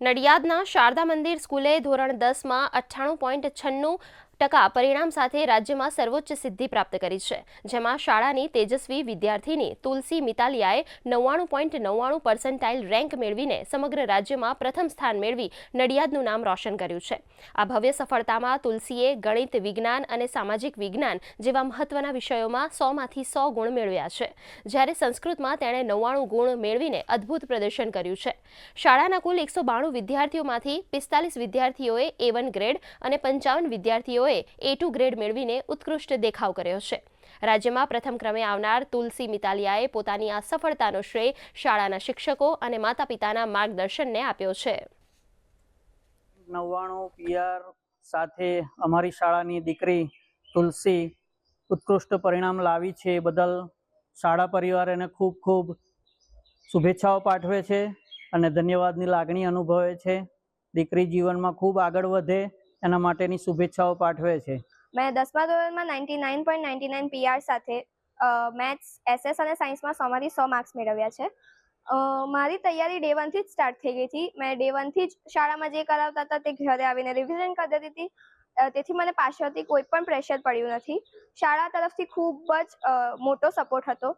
નડિયાદના શારદા મંદિર સ્કૂલે ધોરણ 10માં 98.96% પરિણામ સાથે રાજ્યમાં સર્વોચ્ચ સિદ્ધિ પ્રાપ્ત કરી છે, જેમાં શાળાની તેજસ્વી વિદ્યાર્થીની તુલસી મિતાલિયાએ 99.99% રેન્ક મેળવીને સમગ્ર રાજ્યમાં પ્રથમ સ્થાન મેળવી નડિયાદનું નામ રોશન કર્યું છે। આ ભવ્ય સફળતામાં તુલસીએ ગણિત, વિજ્ઞાન અને સામાજિક વિજ્ઞાન જેવા મહત્વના વિષયોમાં 100માંથી 100 ગુણ મેળવ્યા છે, જ્યારે સંસ્કૃતમાં તેણે 99 ગુણ મેળવીને અદ્ભુત પ્રદર્શન કર્યું છે। શાળાના કુલ 192 વિદ્યાર્થીઓમાંથી 45 વિદ્યાર્થીઓએ A1 ગ્રેડ અને 55 વિદ્યાર્થીઓએ A2 ગ્રેડ મેળવીને ઉત્કૃષ્ટ દેખાવ કર્યો છે। રાજ્યમાં પ્રથમ ક્રમે આવનાર તુલસી મિતાલિયાએ પોતાની આ સફળતાનો શ્રેય શાળાના શિક્ષકો અને માતા-પિતાના માર્ગદર્શનને આપ્યો છે। 99 PR સાથે અમારી શાળાની દીકરી તુલસી ઉત્કૃષ્ટ પરિણામ લાવી છે, એ બદલ શાળા પરિવાર એને ખૂબ ખૂબ શુભેચ્છાઓ પાઠવે છે અને ધન્યવાદની લાગણી અનુભવે છે। દીકરી જીવનમાં ખૂબ આગળ વધે એના માટેની શુભેચ્છાઓ પાઠવે છે। मैं 10મા ધોરણમાં 99.99 PR સાથે મેથ્સ, SS અને સાયન્સમાં 100માંથી 100 માર્ક્સ મેળવ્યા છે। મારી તૈયારી ડે 1 થી જ સ્ટાર્ટ થઈ ગઈ હતી। મેં ડે 1 થી જ શાળામાં જે કરાવતા હતા તે ઘરે આવીને રિવિઝન કરી દેતી હતી, તેથી મને પાછળથી કોઈ પણ પ્રેશર પડ્યું નથી। શાળા તરફથી ખૂબ જ મોટો સપોર્ટ હતો।